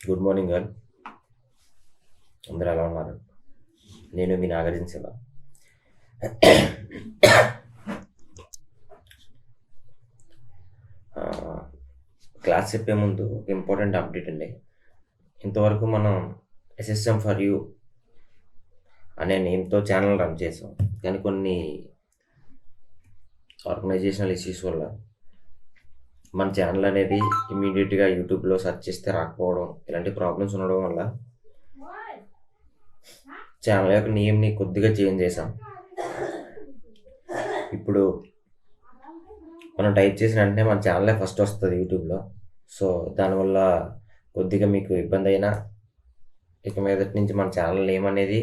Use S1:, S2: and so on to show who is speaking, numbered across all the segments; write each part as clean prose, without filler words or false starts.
S1: Good morning all. అందరూ ఎలా ఉన్నారు? నేను మీ నాగార్జున శివ. క్లాస్ చెప్పే ముందు ఒక ఇంపార్టెంట్ అప్డేట్ అండి. ఇంతవరకు మనం ఎస్ఎస్ఎం ఫర్ యూ అనే నేమ్తో ఛానల్ రన్ చేసాం, కానీ కొన్ని ఆర్గనైజేషనల్ ఇష్యూస్ వల్ల మన ఛానల్ అనేది ఇమీడియట్గా యూట్యూబ్లో సెర్చ్ చేస్తే రాకపోవడం, ఇలాంటి ప్రాబ్లమ్స్ ఉండడం వల్ల ఛానల్ యొక్క నేమ్ని కొద్దిగా చేంజ్ చేసాం. ఇప్పుడు మనం టైప్ చేసిన వెంటనే మన ఛానలే ఫస్ట్ వస్తుంది యూట్యూబ్లో. సో దానివల్ల కొద్దిగా మీకు ఇబ్బంది అయినా ఇక మీదటి నుంచి మన ఛానల్ నేమ్ అనేది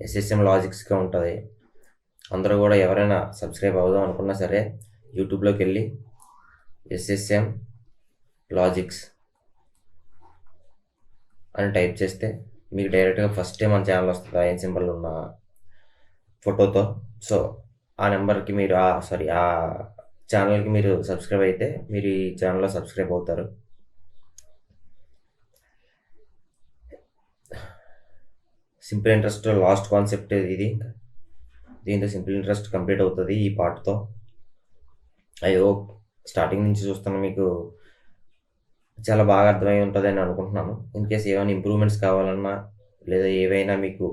S1: ఎస్ఎస్ఎం లాజిక్స్గా ఉంటుంది. అందరూ కూడా ఎవరైనా సబ్స్క్రైబ్ అవుదాం అనుకున్నా సరే యూట్యూబ్లోకి వెళ్ళి ఎస్ఎస్ఎం లాజిక్స్ అని టైప్ చేస్తే మీకు డైరెక్ట్గా ఫస్టే మన ఛానల్ వస్తుంది, ఆ సింబల్ ఉన్న ఫోటోతో. సో ఆ నెంబర్కి మీరు ఆ ఛానల్కి మీరు సబ్స్క్రైబ్ అయితే మీరు ఈ ఛానల్లో సబ్స్క్రైబ్ అవుతారు. సింపుల్ ఇంట్రెస్ట్ లాస్ట్ కాన్సెప్ట్ ఇది. దీంతో సింపుల్ ఇంట్రెస్ట్ కంప్లీట్ అవుతుంది ఈ పార్ట్తో. ఐ హోప్ స్టార్టింగ్ నుంచి చూస్తున్న మీకు చాలా బాగా అర్థమై ఉంటుంది అని అనుకుంటున్నాను. ఇన్ కేస్ ఏమైనా ఇంప్రూవ్మెంట్స్ కావాలన్నా లేదా ఏవైనా మీకు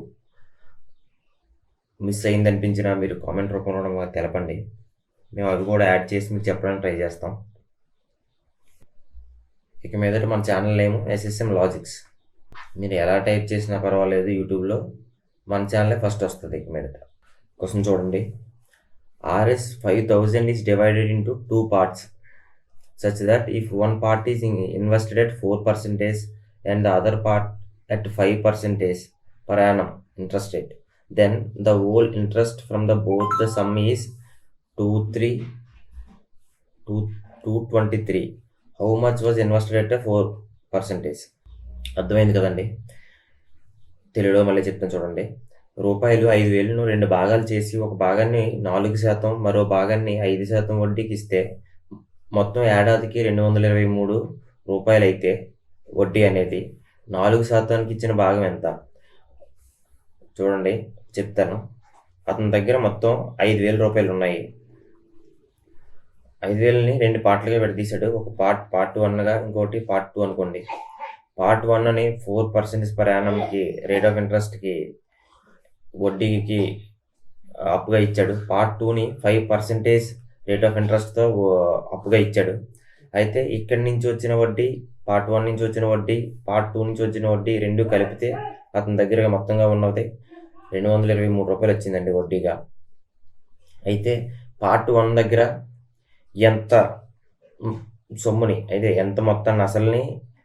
S1: మిస్ అయింది అనిపించినా మీరు కామెంట్ రూపంలో మాకు తెలపండి. మేము అవి కూడా యాడ్ చేసి మీకు చెప్పడానికి ట్రై చేస్తాం. ఇక మీదట మన ఛానల్ నేమ్ ఎస్ఎస్ఎం లాజిక్స్. మీరు ఎలా టైప్ చేసినా పర్వాలేదు, యూట్యూబ్లో మన ఛానలే ఫస్ట్ వస్తుంది. ఇక మీదట క్వశ్చన్ చూడండి. RS 5000 is divided into two parts such that if one part is invested at 4% and the other part at 5% per annum interest rate, then the whole interest from the both the sum is 223. How much was invested at 4%? అర్థమైంది కదండి. తెలుగులో మళ్ళీ చెప్తాను చూడండి. రూపాయలు 5,000ను 2 భాగాలు చేసి ఒక భాగాన్ని 4% మరో భాగాన్ని 5% వడ్డీకి ఇస్తే మొత్తం ఏడాదికి 223 రూపాయలు అయితే వడ్డీ అనేది 4%కి ఇచ్చిన భాగం ఎంత? చూడండి చెప్తాను. అతని దగ్గర మొత్తం 5,000 రూపాయలు ఉన్నాయి. 5,000ని 2 పార్ట్లుగా విడదీశాడు. ఒక పార్ట్ 1గా, ఇంకోటి పార్ట్ 2 అనుకోండి. పార్ట్ 1ని 4% పర్ యానంకి రేట్ ఆఫ్ ఇంట్రెస్ట్కి వడ్డీకి అప్పుగా ఇచ్చాడు. పార్ట్ 2ని 5% రేట్ ఆఫ్ ఇంట్రెస్ట్తో అప్పుగా ఇచ్చాడు. అయితే ఇక్కడి నుంచి వచ్చిన వడ్డీ, పార్ట్ 1 నుంచి వచ్చిన వడ్డీ, పార్ట్ 2 నుంచి వచ్చిన వడ్డీ రెండు కలిపితే అతని దగ్గర మొత్తంగా ఉన్నది 223 రూపాయలు వచ్చిందండి వడ్డీగా. అయితే పార్ట్ 1 దగ్గర ఎంత సొమ్ముని, అయితే ఎంత మొత్తాన్ని అసలుని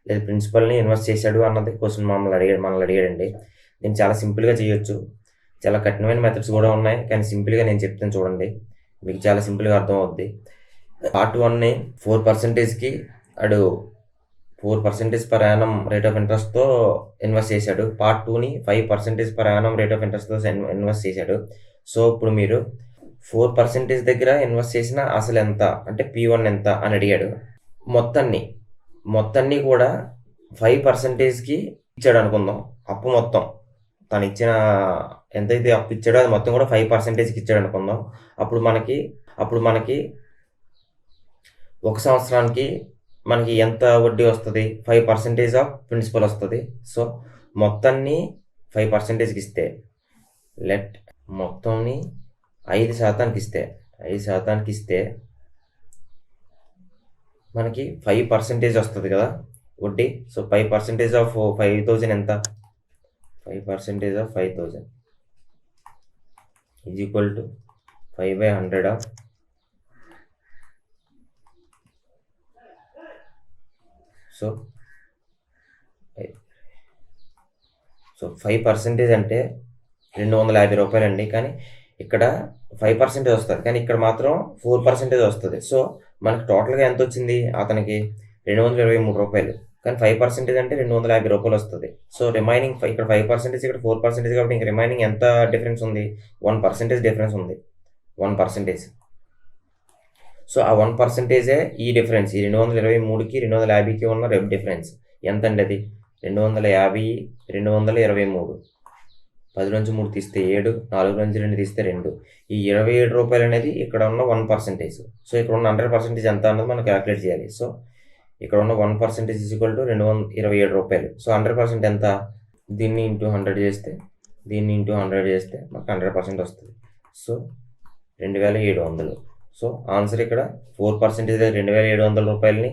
S1: లేదా ప్రిన్సిపల్ని ఇన్వెస్ట్ చేశాడు అన్నది క్వశ్చన్ మనల్ని అడిగాడండి. నేను చాలా సింపుల్గా చేయొచ్చు, చాలా కఠినమైన మెథడ్స్ కూడా ఉన్నాయి, కానీ సింపుల్గా నేను చెప్తాను చూడండి, మీకు చాలా సింపుల్గా అర్థం అవుద్ది. పార్ట్ 1ని 4%కి అడు 4% పర్ యానం రేట్ ఆఫ్ ఇంట్రెస్ట్తో ఇన్వెస్ట్ చేశాడు. పార్ట్ 2ని 5% పర్ యానం రేట్ ఆఫ్ ఇంట్రెస్ట్తో ఇన్వెస్ట్ చేశాడు. సో ఇప్పుడు మీరు 4% దగ్గర ఇన్వెస్ట్ చేసిన అసలు ఎంత అంటే P1 ఎంత అని అడిగాడు. మొత్తాన్ని కూడా 5%కి ఇచ్చాడు అనుకుందాం. అప్పు మొత్తం తను ఇచ్చిన ఎంతైతే అప్పు ఇచ్చాడో అది మొత్తం కూడా 5%కి ఇచ్చాడు అనుకుందాం. అప్పుడు మనకి 1 సంవత్సరానికి మనకి ఎంత వడ్డీ వస్తుంది? 5% ఆఫ్ ప్రిన్సిపల్ వస్తుంది. సో మొత్తాన్ని 5%కి ఇస్తే, మొత్తాన్ని 5%కి ఇస్తే మనకి 5% వస్తుంది కదా వడ్డీ. సో 5% ఆఫ్ 5,000 ఎంత? 5% of 5,000 is equal to 5/100 of 5% అంటే 250 రూపాయలు అండి. కానీ ఇక్కడ 5% వస్తుంది, కానీ ఇక్కడ మాత్రం 4% వస్తుంది. సో మనకి టోటల్గా ఎంత వచ్చింది? అతనికి 223 రూపాయలు, కానీ 5% అంటే 250 రూపాయలు వస్తుంది. సో రిమైనింగ్ ఇక్కడ 5%, ఇక్కడ 4% కాబట్టి ఇంక రిమైనింగ్ ఎంత డిఫరెన్స్ ఉంది? 1% డిఫరెన్స్ ఉంది. 1%. సో ఆ 1%ఏ ఈ డిఫరెన్స్, ఈ 223కి 250కి ఉన్న డిఫరెన్స్ ఎంత అండి? అది 250, 223, 10 నుంచి 3 తీస్తే 7, 4 నుంచి 2 తీస్తే 2. ఈ 27 రూపాయలు అనేది ఇక్కడ ఉన్న 1%. సో ఇక్కడ ఉన్న 100% ఎంత అన్నది మనం క్యాలిక్యులేట్ చేయాలి. సో ఇక్కడ ఉన్న 1% ఈక్వల్ టు 227 రూపాయలు. సో 100% ఎంత? దీన్ని ఇంటూ 100 చేస్తే, దీన్ని ఇంటూ 100 చేస్తే మనకు 100% వస్తుంది. సో 2700. సో ఆన్సర్ ఇక్కడ 4% 2700 రూపాయలని,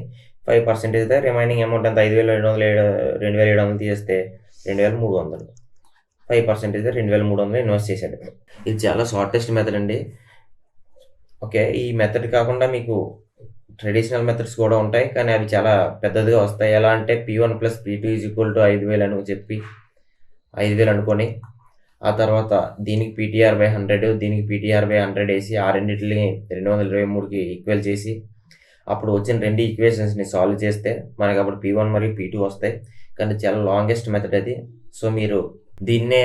S1: 5% రిమైనింగ్ అమౌంట్ ఎంత? 2700 తీసేస్తే 2300. 5% 2300 ఇన్వెస్ట్ చేశాడు. ఇది చాలా షార్టెస్ట్ మెథడ్ అండి. ఓకే, ఈ మెథడ్ కాకుండా మీకు ట్రెడిషనల్ మెథడ్స్ కూడా ఉంటాయి, కానీ అవి చాలా పెద్దదిగా వస్తాయి. ఎలా అంటే P1 + P2 = 5000 అని చెప్పి 5000 అనుకొని, ఆ తర్వాత దీనికి PTR/100, దీనికి PTR/100 వేసి ఆ రెండింటిని 223కి ఈక్వల్ చేసి అప్పుడు వచ్చిన 2 ఈక్వేషన్స్ని సాల్వ్ చేస్తే మనకి అప్పుడు P1 మరియు P2 వస్తాయి. కానీ చాలా లాంగెస్ట్ మెథడ్ అది. సో మీరు దీన్నే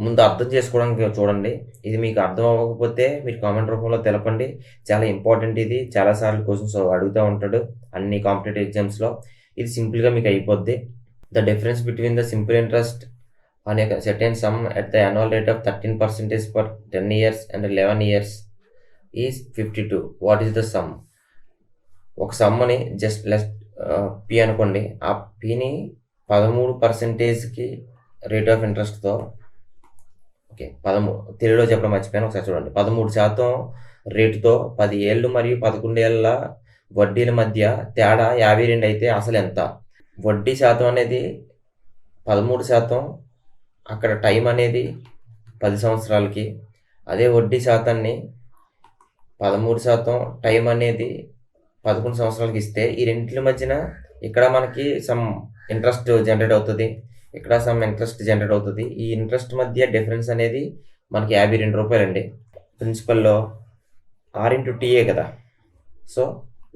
S1: ముందు అర్థం చేసుకోవడానికి చూడండి. ఇది మీకు అర్థం అవ్వకపోతే మీరు కామెంట్ రూపంలో తెలపండి. చాలా ఇంపార్టెంట్ ఇది. చాలాసార్లు క్వశ్చన్స్ అడుగుతూ ఉంటాడు అన్ని కాంపిటేటివ్ ఎగ్జామ్స్లో. ఇది సింపుల్గా మీకు అయిపోద్ది. The difference between the simple interest on a certain some at the annual rate of 13% for 10 years and 11 years is 52. What is the sum? ఒక సమ్మని జస్ట్ లెస్ P అనుకోండి. ఆ Pని 13%కి రేట్ ఆఫ్ ఇంట్రెస్ట్తో, ఓకే 13 తెలుగులో చెప్పడం మర్చిపోయాను, ఒకసారి చూడండి. 13% రేటుతో 10 ఏళ్ళు మరియు 11 ఏళ్ళ వడ్డీల మధ్య తేడా 52 అయితే అసలు ఎంత? వడ్డీ శాతం అనేది 13%, అక్కడ టైం అనేది 10 సంవత్సరాలకి. అదే వడ్డీ శాతాన్ని 13%, టైం అనేది 11 సంవత్సరాలకి ఇస్తే ఈ రెండింటి మధ్యన ఇక్కడ మనకి సమ్ ఇంట్రెస్ట్ జనరేట్ అవుతుంది, ఇక్కడ సమ్ ఇంట్రెస్ట్ జనరేట్ అవుతుంది. ఈ ఇంట్రెస్ట్ మధ్య డిఫరెన్స్ అనేది మనకి 52 రూపాయలండి. ప్రిన్సిపల్లో R/T కదా. సో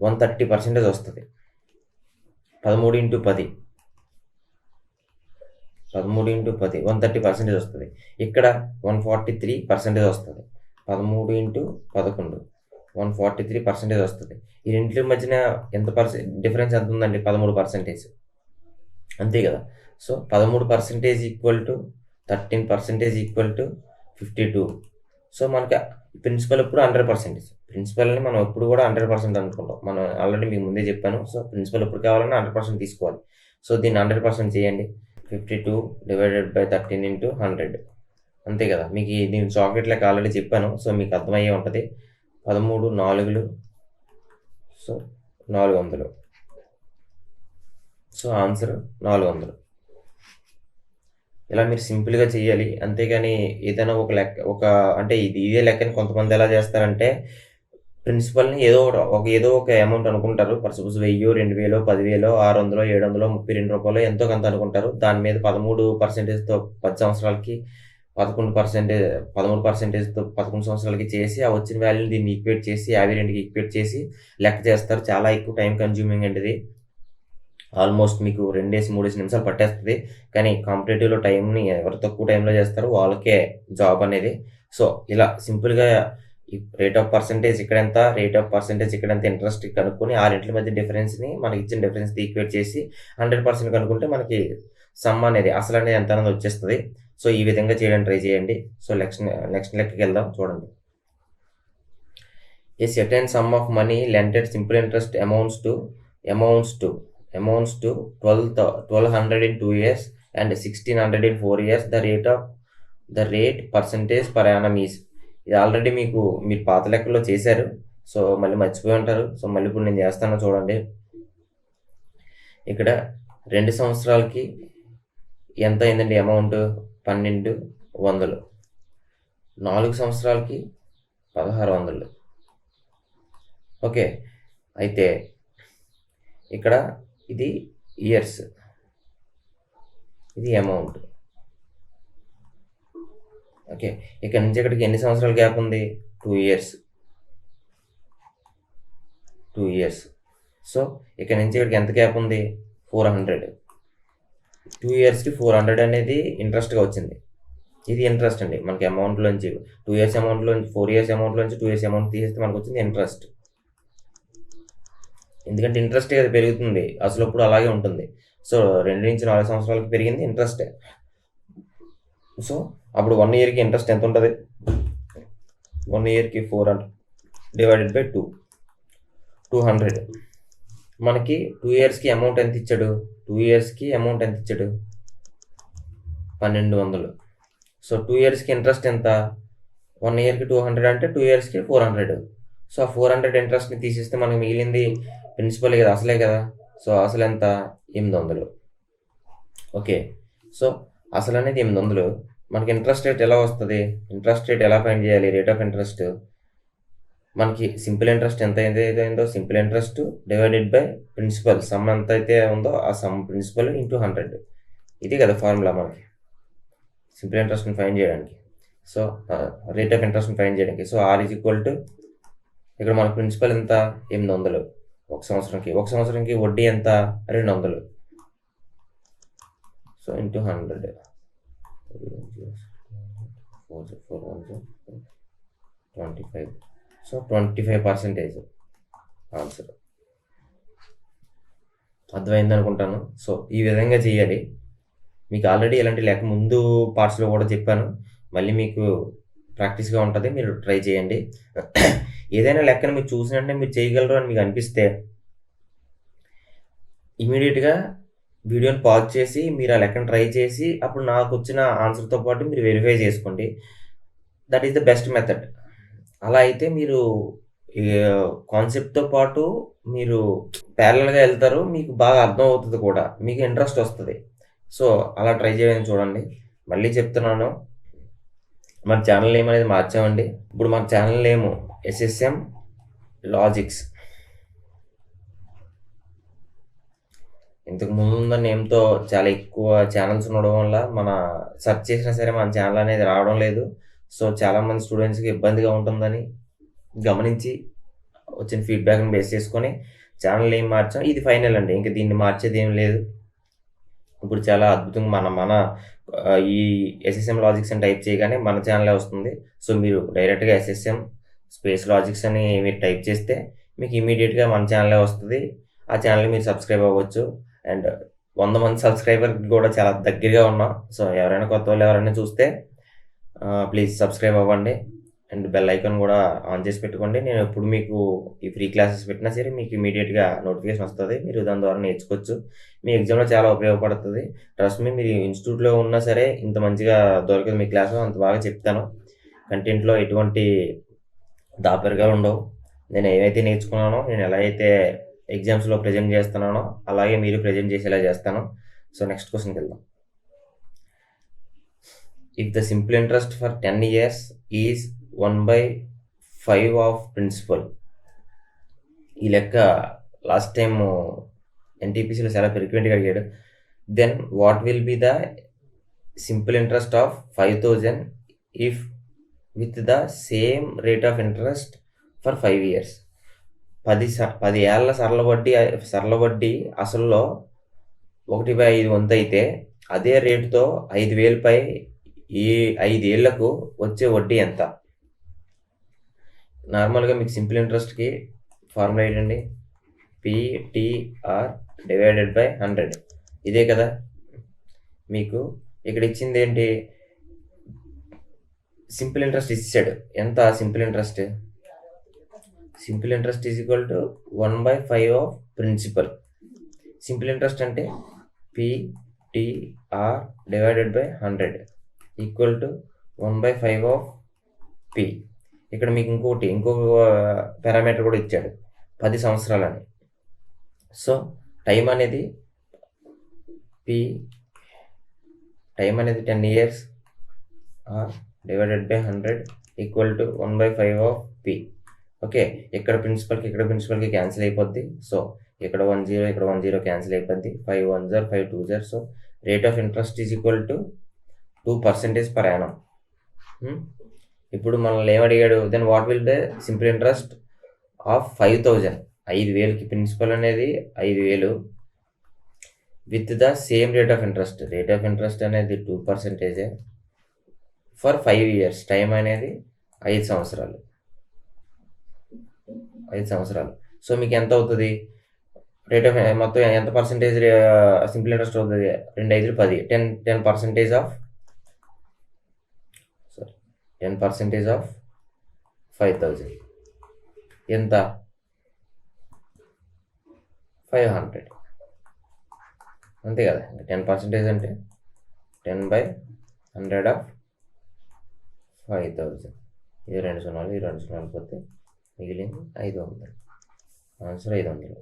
S1: 130% వస్తుంది. 13 × 10, 130% వస్తుంది. ఇక్కడ 143% వస్తుంది. 13 × 11, 143% వస్తుంది. ఈ రెండింటి మధ్యన ఎంత డిఫరెన్స్ ఎంత ఉందండి? 13%. అంతే కదా. So 13% equal to 13% equal to 52. So మనకి ప్రిన్సిపల్ ఇప్పుడు 100%. ప్రిన్సిపల్ని మనం ఎప్పుడు కూడా 100% అనుకుంటాం. మనం ఆల్రెడీ మీకు ముందే చెప్పాను. సో ప్రిన్సిపల్ ఎప్పుడు కావాలన్నా 100% తీసుకోవాలి. సో దీన్ని 100% చేయండి. 52 / 13 × 100. అంతే కదా. మీకు నేను చాక్లెట్ లెక్క ఆల్రెడీ చెప్పాను. సో మీకు అర్థమయ్యే ఉంటుంది. 13 4, సో 400. So answer 400. ఇలా మీరు సింపుల్గా చేయాలి. అంతేగాని ఏదైనా ఒక లెక్క అంటే ఇదే లెక్కని కొంతమంది ఎలా చేస్తారంటే ప్రిన్సిపల్ని ఏదో ఒక అమౌంట్ అనుకుంటారు. ఫర్ సపోజ్ 1000, 2000, 10,000, 600, 700, 32 రూపాయలు ఎంతో కొంత అనుకుంటారు. దాని మీద 13%తో 10 సంవత్సరాలకి, 13%తో 11 సంవత్సరాలకి చేసి ఆ వచ్చిన వాల్యూని దీన్ని ఈక్వేట్ చేసి 52కి ఈక్వేట్ చేసి లెక్క చేస్తారు. చాలా ఎక్కువ టైం కన్జ్యూమింగ్ అండి ఇది. ఆల్మోస్ట్ మీకు 2-3 నిమిషాలు పట్టేస్తుంది. కానీ కాంపిటేటివ్లో టైంని ఎవరు తక్కువ టైంలో చేస్తారో వాళ్ళకే జాబ్ అనేది. సో ఇలా సింపుల్గా ఈ రేట్ ఆఫ్ పర్సంటేజ్ ఇక్కడ ఎంత, రేట్ ఆఫ్ పర్సంటేజ్ ఇక్కడ ఎంత ఇంట్రెస్ట్ కనుక్కొని ఆ రెంట్ల మధ్య డిఫరెన్స్ని మనకి ఇచ్చిన డిఫరెన్స్ ఈక్వేట్ చేసి 100% కనుక్కుంటే మనకి సమ్ అనేది అసలు అనేది ఎంత అనేది వచ్చేస్తుంది. సో ఈ విధంగా చేయడానికి ట్రై చేయండి. సో నెక్స్ట్ లెక్కకి వెళ్దాం. చూడండి. A certain sum of money lent at simple interest amounts to 1200 in 2 years and 1600 in 4 years. The rate percentage per annum is. ఇది ఆల్రెడీ మీరు పాత లెక్కలో చేశారు. సో మళ్ళీ మర్చిపోయి ఉంటారు. సో మళ్ళీ ఇప్పుడు నేను చేస్తాను చూడండి. ఇక్కడ 2 సంవత్సరాలకి ఎంత అయిందండి అమౌంట్? 1200. 4 సంవత్సరాలకి 1600. ఓకే, అయితే ఇక్కడ ఇది ఇయర్స్, ఇది అమౌంట్. ఓకే, ఇక్కడ నుంచి ఇక్కడికి ఎన్ని సంవత్సరాల గ్యాప్ ఉంది? 2 years. 2 years. సో ఇక్కడ నుంచి ఇక్కడికి ఎంత గ్యాప్ ఉంది? 400. 2 yearsకి 400 అనేది ఇంట్రెస్ట్గా వచ్చింది. ఇది ఇంట్రెస్ట్ అండి. మనకి అమౌంట్లోంచి 2 years అమౌంట్లోంచి 4 years అమౌంట్లోంచి 2 years అమౌంట్ తీసేస్తే మనకు వచ్చింది ఇంట్రెస్ట్. ఎందుకంటే ఇంట్రెస్ట్ అది పెరుగుతుంది, అసలు ఇప్పుడు అలాగే ఉంటుంది. సో 2 నుంచి 4 సంవత్సరాలకి పెరిగింది ఇంట్రెస్టే. సో అప్పుడు 1 ఇయర్కి ఇంట్రెస్ట్ ఎంత ఉంటుంది? 1 ఇయర్కి 400 డివైడెడ్ బై 200. మనకి 2 ఇయర్స్కి అమౌంట్ ఎంత ఇచ్చాడు? 2 ఇయర్స్కి అమౌంట్ ఎంత ఇచ్చాడు? 1200. సో 2 ఇయర్స్కి ఇంట్రెస్ట్ ఎంత? 1 ఇయర్కి 200 అంటే 2 ఇయర్స్కి 400. సో ఆ 400 ఇంట్రెస్ట్ని తీసేస్తే మనకి మిగిలింది ప్రిన్సిపల్ కదా, అసలే కదా. సో అసలు ఎంత? 800. ఓకే, సో అసలు అనేది 800. మనకి ఇంట్రెస్ట్ రేట్ ఎలా వస్తుంది? ఇంట్రెస్ట్ రేట్ ఎలా ఫైండ్ చేయాలి? రేట్ ఆఫ్ ఇంట్రెస్ట్ మనకి సింపుల్ ఇంట్రెస్ట్ ఎంత అయిందో simple interest divided by principal sum ఎంత అయితే ఉందో ఆ సమ్ ప్రిన్సిపల్ ఇంటూ 100. ఇది కదా ఫార్ములా మనకి సింపుల్ ఇంట్రెస్ట్ని ఫైండ్ చేయడానికి. సో రేట్ ఆఫ్ ఇంట్రెస్ట్ని ఫైండ్ చేయడానికి. So R is equal to ఇక్కడ మన ప్రిన్సిపల్ ఎంత? 800 ఒక సంవత్సరంకి వడ్డీ ఎంత? 200. So into 100. 25. So 25% answer. అర్థమైంది అనుకుంటాను. సో ఈ విధంగా చేయాలి. మీకు ఆల్రెడీ ఇలాంటి లెక్క ముందు పార్ట్స్లో కూడా చెప్పాను, మళ్ళీ మీకు ప్రాక్టీస్గా ఉంటుంది, మీరు ట్రై చేయండి. ఏదైనా లెక్కను మీరు చూసిన వెంటనే మీరు చేయగలరు అని మీకు అనిపిస్తే ఇమీడియట్గా వీడియోని పాజ్ చేసి మీరు ఆ లెక్కను ట్రై చేసి అప్పుడు నాకు వచ్చిన ఆన్సర్తో పాటు మీరు వెరిఫై చేసుకోండి. That is the best method. అలా అయితే మీరు కాన్సెప్ట్తో పాటు మీరు ప్యారలల్గా వెళ్తారు, మీకు బాగా అర్థం అవుతుంది కూడా, మీకు ఇంట్రెస్ట్ వస్తుంది. సో అలా ట్రై చేయడానికి చూడండి. మళ్ళీ చెప్తున్నాను, మన ఛానల్ నేమ్ అనేది మార్చామండి. ఇప్పుడు మన ఛానల్ నేమ్ SSM లాజిక్స్. ఇంతకు ముందు ఉన్న నేమ్తో చాలా ఎక్కువ ఛానల్స్ ఉండడం వల్ల మన సెర్చ్ చేసినా సరే మన ఛానల్ అనేది రావడం లేదు. సో చాలామంది స్టూడెంట్స్కి ఇబ్బందిగా ఉంటుందని గమనించి వచ్చిన ఫీడ్బ్యాక్ని బేస్ చేసుకొని ఛానల్ నేమ్ మార్చాం. ఇది ఫైనల్ అండి, ఇంకా దీన్ని మార్చేది ఏం లేదు. ఇప్పుడు చాలా అద్భుతంగా మన ఈ SSM లాజిక్స్ అని టైప్ చేయగానే మన ఛానలే వస్తుంది. సో మీరు డైరెక్ట్గా SSM స్పేస్ లాజిక్స్ అని మీరు టైప్ చేస్తే మీకు ఇమీడియట్గా మన ఛానలే వస్తుంది. ఆ ఛానల్కి మీరు సబ్స్క్రైబ్ అవ్వచ్చు. అండ్ 100 మంది సబ్స్క్రైబర్కి కూడా చాలా దగ్గరగా ఉన్నాం. సో ఎవరైనా కొత్త వాళ్ళు ఎవరైనా చూస్తే ప్లీజ్ సబ్స్క్రైబ్ అవ్వండి అండ్ బెల్ ఐకాన్ కూడా ఆన్ చేసి పెట్టుకోండి. నేను ఎప్పుడు మీకు ఈ ఫ్రీ క్లాసెస్ పెట్టినా సరే మీకు ఇమీడియట్గా నోటిఫికేషన్ వస్తుంది, మీరు దాని ద్వారా నేర్చుకోవచ్చు. మీ ఎగ్జామ్లో చాలా ఉపయోగపడుతుంది. ట్రస్ట్ మీ, మీరు ఇన్స్టిట్యూట్లో ఉన్నా సరే ఇంత మంచిగా దొరకదు మీ క్లాసు, అంత బాగా చెప్తాను. కంటెంట్లో ఎటువంటి దాపరికాలు ఉండవు. నేను ఏవైతే నేర్చుకున్నానో, నేను ఎలా అయితే ఎగ్జామ్స్లో ప్రజెంట్ చేస్తున్నానో అలాగే మీరు ప్రజెంట్ చేసేలా చేస్తాను. సో నెక్స్ట్ క్వశ్చన్కి వెళ్దాం. If the simple interest for 10 years is 1/5 of principal, ఈ లెక్క లాస్ట్ టైం NTPCలో చాలా ఫ్రీక్వెంట్గా అడిగాడు. Then what will be the simple interest of 5,000 if with the same rate of interest for 5 years? 10 ఏళ్ళ సరళ వడ్డీ అసలులో 1/5 వంతు అయితే అదే రేటుతో 5,000పై ఈ 5 ఏళ్లకు వచ్చే వడ్డీ ఎంత? నార్మల్గా మీకు సింపుల్ ఇంట్రెస్ట్కి ఫార్ములా ఏంటండి? PTR divided by 100. ఇదే కదా. మీకు ఇక్కడ ఇచ్చింది ఏంటి? సింపుల్ ఇంట్రెస్ట్ ఇచ్చాడు. ఎంత simple interest? Simple interest is equal to 1/5 of principal. Simple interest అంటే PTR divided by 100 equal to 1/5 of P. ఇక్కడ మీకు ఇంకొక పారామీటర్ కూడా ఇచ్చాడు, 10 సంవత్సరాలని. సో టైం అనేది 10 years divided by 100 equal to 1/5 of P. Okay, ఇక్కడ ప్రిన్సిపల్కి క్యాన్సిల్ అయిపోద్ది. సో ఇక్కడ 1 0 ఇక్కడ 1 0 క్యాన్సిల్ అయిపోద్ది. 5 1s are 5 2s are. So rate of interest is equal to 2% per annum. ఇప్పుడు మనల్ని ఏమడిగాడు? Then what will the simple interest of 5,000? 5,000కి principal అనేది 5,000 with the same rate of interest. Rate of interest అనేది 2% for 5 years. Time అనేది 5 సంవత్సరాలు. So మీకు ఎంత అవుతుంది? రేట్ ఆఫ్ మొత్తం ఎంత పర్సెంటేజ్ సింపుల్ ఇంట్రెస్ట్ అవుతుంది? 2 5 10 10% ఆఫ్ 10% ఆఫ్ 5000 ఎంత? 500. అంతే కదా. 10% అంటే 10/100 ఆఫ్ 5000. ఇది 2 సున్నాలు, ఈ 2 సున్నాలు పోతే మిగిలింది 500. ఆన్సర్ 500.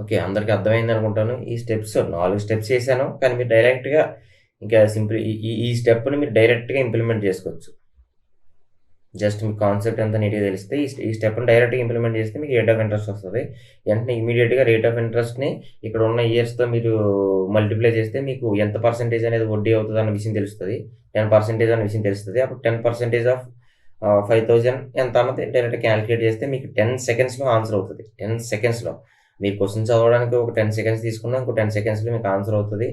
S1: ఓకే, అందరికీ అర్థమైంది అనుకుంటాను. ఈ స్టెప్స్ 4 స్టెప్స్ చేశాను, కానీ మీరు డైరెక్ట్గా ఇంకా సింపుల్ ఈ స్టెప్ని మీరు డైరెక్ట్గా ఇంప్లిమెంట్ చేసుకోవచ్చు. జస్ట్ మీకు కాన్సెప్ట్ ఎంత నీట్గా తెలిస్తే ఈ స్టెప్ని డైరెక్ట్గా ఇంప్లిమెంట్ చేస్తే మీకు రేట్ ఆఫ్ ఇంట్రెస్ట్ వస్తుంది. వెంటనే ఇమీడియట్గా రేట్ ఆఫ్ ఇంట్రెస్ట్ని ఇక్కడ ఉన్న ఇయర్స్తో మీరు మల్టిప్లై చేస్తే మీకు ఎంత పర్సెంటేజ్ అనేది వడ్డీ అవుతుంది అన్న విషయం తెలుస్తుంది. 10% అన్న విషయం తెలుస్తుంది. అప్పుడు 10% ఆఫ్ 5000 ఎంత అన్నది డైరెక్ట్ క్యాలిక్యులేట్ చేస్తే మీకు 10 సెకండ్స్లో ఆన్సర్ అవుతుంది. 10 సెకండ్స్లో మీరు క్వశ్చన్ చదవడానికి ఒక 10 సెకండ్స్ తీసుకున్నా ఇంకో 10 సెకండ్స్లో మీకు ఆన్సర్ అవుతుంది.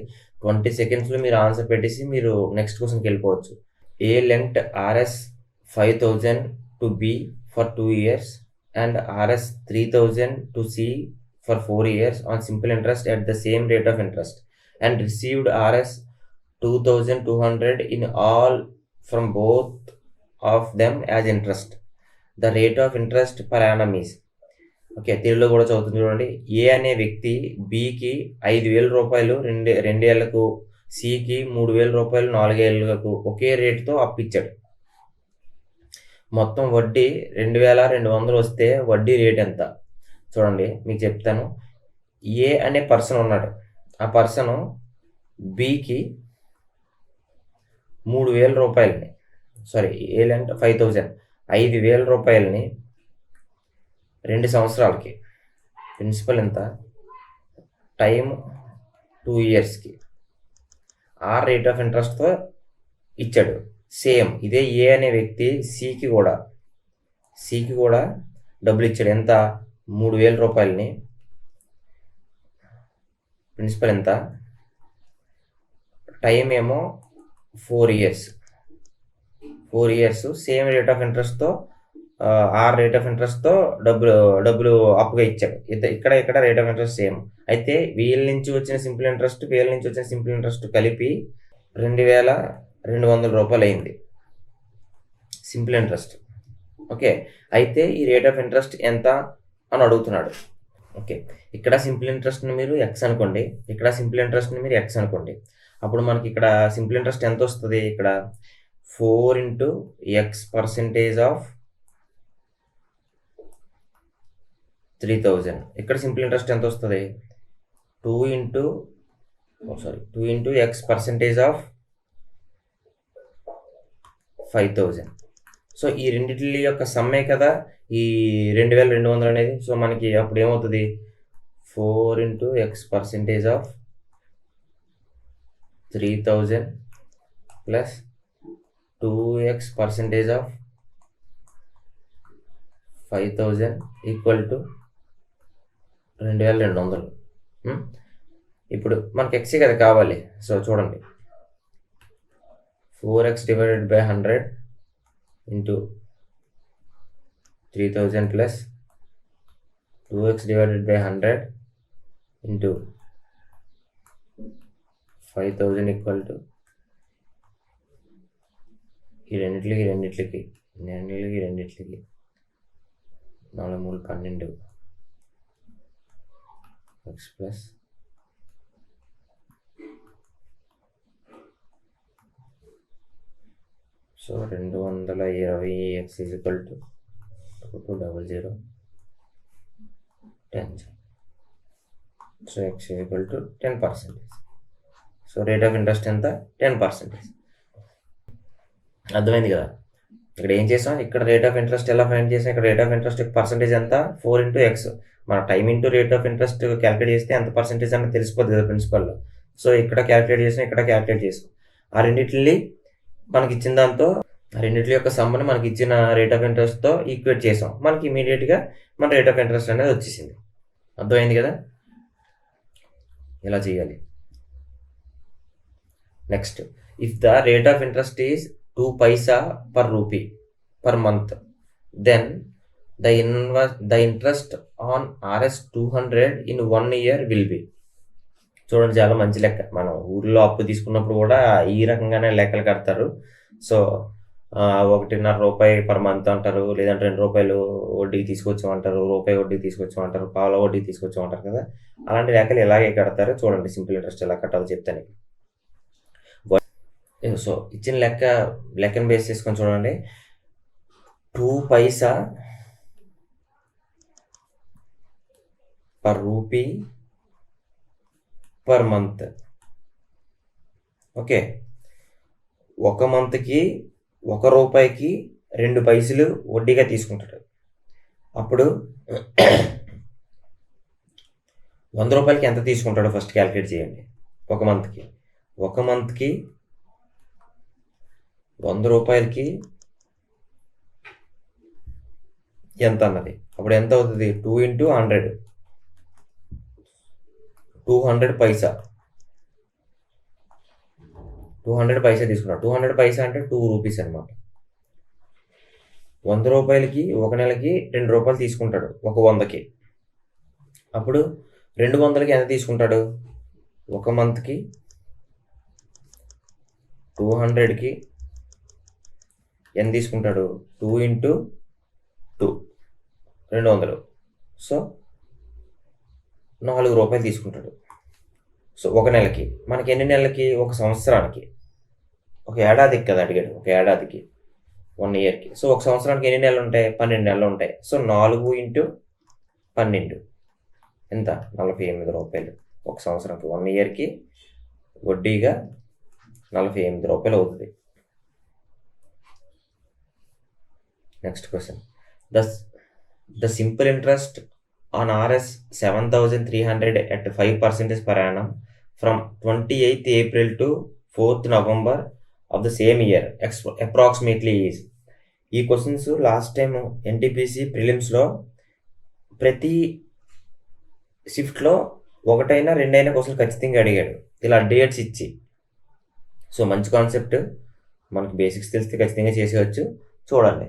S1: 20 సెకండ్స్లో మీరు ఆన్సర్ పెట్టేసి మీరు నెక్స్ట్ క్వశ్చన్కి వెళ్ళిపోవచ్చు. ఏ Lent RS 5000 to B for 2 years and RS 3000 to C for 4 years on simple interest at the same rate of interest and received RS 2200 in all from both of them as interest. The rate of interest per annum is. Okay, తెలుగులో కూడా చదువుతుంది చూడండి. ఏ అనే వ్యక్తి బికి 5000 రూపాయలు 2 ఏళ్లకు, సికి 3000 రూపాయలు 4 ఏళ్లకు ఒకే రేటుతో అప్పిచ్చాడు. మొత్తం వడ్డీ 2200 వస్తే వడ్డీ రేట్ ఎంత? చూడండి మీకు చెప్తాను. ఏ అనే పర్సన్ ఉన్నాడు. ఆ పర్సను బికి 3000 రూపాయలని, ఏ లెంట్ 5000, 5000 రూపాయలని 2 సంవత్సరాలకి, ప్రిన్సిపల్ ఎంత? టైం 2 ఇయర్స్కి ఆ రేట్ ఆఫ్ ఇంట్రెస్ట్తో ఇచ్చాడు. సేమ్ ఇదే ఏ అనే వ్యక్తి సికి కూడా డబ్బులు ఇచ్చాడు. ఎంత? 3000 రూపాయలని, ప్రిన్సిపల్ ఎంత? టైం ఏమో 4 ఇయర్స్. సేమ్ రేట్ ఆఫ్ ఇంట్రెస్ట్తో ఆ రేట్ ఆఫ్ ఇంట్రెస్ట్తో డబ్బులు అప్పుగా ఇచ్చాడు. ఇక్కడ రేట్ ఆఫ్ ఇంట్రెస్ట్ సేమ్. అయితే వీళ్ళ నుంచి వచ్చిన సింపుల్ ఇంట్రెస్ట్ కలిపి 2200 రూపాయలు అయింది సింపుల్ ఇంట్రెస్ట్. ఓకే, అయితే ఈ రేట్ ఆఫ్ ఇంట్రెస్ట్ ఎంత అని అడుగుతున్నాడు. ఓకే, ఇక్కడ సింపుల్ ఇంట్రెస్ట్ని మీరు ఎక్స్ అనుకోండి, ఇక్కడ సింపుల్ ఇంట్రెస్ట్ని మీరు ఎక్స్ అనుకోండి. అప్పుడు మనకి ఇక్కడ సింపుల్ ఇంట్రెస్ట్ ఎంత వస్తుంది? ఇక్కడ 4 into x percentage of 3000. ఇక్కడ సింపుల్ ఇంట్రెస్ట్ ఎంత వస్తుంది? 2 into x percentage of 5000. So ఈ రెండింటి యొక్క సమ్మే కదా ఈ 2200 అనేది. సో మనకి అప్పుడు ఏమవుతుంది? 4 into x percentage of 3000 plus 2x percentage of 5000 equal to 2200. ఇప్పుడు మనకి ఎక్సే కదా కావాలి. సో చూడండి, 4x divided by 100 into 3000 plus 2x divided by 100 into 5000 equal to ఈ రెండిట్లకి 4 3 12 x plus so 220x is equal to 2200 10. So x is equal to 10%. So rate of interest ఎంత? 10%. అర్థమైంది కదా. ఇక్కడ ఏం చేసాం? ఇక్కడ రేట్ ఆఫ్ ఇంట్రెస్ట్ ఎలా ఫైండ్ చేసాం? ఇక్కడ రేట్ ఆఫ్ ఇంట్రెస్ట్ పర్సెంటేజ్ ఎంత? 4 into x. మన time into rate of interest calculate చేస్తే ఎంత పర్సెంటేజ్ అంటే తెలిసిపోతుంది కదా ప్రిన్సిపల్లో. సో ఇక్కడ క్యాలిక్యులేట్ చేసాం. ఆ రెండింటిని మనకి ఇచ్చిన దాంతో ఆ రెండింటి యొక్క సమ్మని మనకి ఇచ్చిన రేట్ ఆఫ్ ఇంట్రెస్ట్తో ఈక్వేట్ చేసాం. మనకి ఇమీడియట్గా మన రేట్ ఆఫ్ ఇంట్రెస్ట్ అనేది వచ్చేసింది. అర్థమైంది కదా. ఇలా చేయాలి. Next, if the rate of interest is 2 paisa per rupee per month, then the interest on RS 200 in 1 year will be. చూడండి, చాలా మంచి లెక్క. మనం ఊర్లో అప్పు తీసుకున్నప్పుడు కూడా ఈ రకంగానే లెక్కలు కడతారు. సో 1.5 రూపాయి పర్ మంత్ అంటారు, లేదంటే 2 రూపాయలు వడ్డీకి తీసుకొచ్చామంటారు, రూపాయి వడ్డీకి తీసుకొచ్చామంటారు, పావుల వడ్డీకి తీసుకొచ్చామంటారు కదా. అలాంటి లెక్కలు ఇలాగే కడతారు. చూడండి, సింపుల్ ఇంట్రెస్ట్ ఎలా కట్టాలో చెప్తాను. సో ఇచ్చిన లెక్కను బేస్ చేసుకొని చూడండి, 2 paisa per rupee per month. Okay, 1 మంత్కి 1 రూపాయికి 2 పైసలు వడ్డీగా తీసుకుంటాడు. అప్పుడు 100 రూపాయలకి ఎంత తీసుకుంటాడో ఫస్ట్ క్యాలిక్యులేట్ చేయండి. 1 మంత్కి 100 రూపాయలకి ఎంత అన్నది. అప్పుడు ఎంత అవుతుంది? 2 into 100, 200 పైసా. 200 పైసా తీసుకున్నాడు. 200 పైసా అంటే 2 రూపీస్ అనమాట. 100 రూపాయలకి 1 నెలకి 2 రూపాయలు తీసుకుంటాడు 100కి. అప్పుడు 200కి ఎంత తీసుకుంటాడు? 1 మంత్కి 200కి ఎంత తీసుకుంటాడు? 2 into 2, 200. సో 4 రూపాయలు తీసుకుంటాడు. సో 1 నెలకి. మనకి ఎన్ని నెలలకి? 1 సంవత్సరానికి. 1 ఏడాదికి కదా అడిగాడు. 1 ఏడాదికి, 1 ఇయర్కి. సో 1 సంవత్సరానికి ఎన్ని నెలలు ఉంటాయి? 12 నెలలు ఉంటాయి. సో 4 into 12 ఎంత? 48 రూపాయలు 1 సంవత్సరానికి. 1 ఇయర్కి వడ్డీగా 48 రూపాయలు అవుతుంది. Next question, the simple interest on RS 7,300 at 5% per annum from 28th April to 4th November of the same year approximately is. ఈ క్వశ్చన్స్ లాస్ట్ టైం NTPC ప్రిలిమ్స్లో ప్రతి షిఫ్ట్లో 1 అయినా 2 అయినా క్వశ్చన్ ఖచ్చితంగా అడిగాడు, ఇలా డేట్స్ ఇచ్చి. సో మంచి కాన్సెప్ట్, మనకి బేసిక్స్ తెలిస్తే ఖచ్చితంగా చేసేయచ్చు. చూడండి,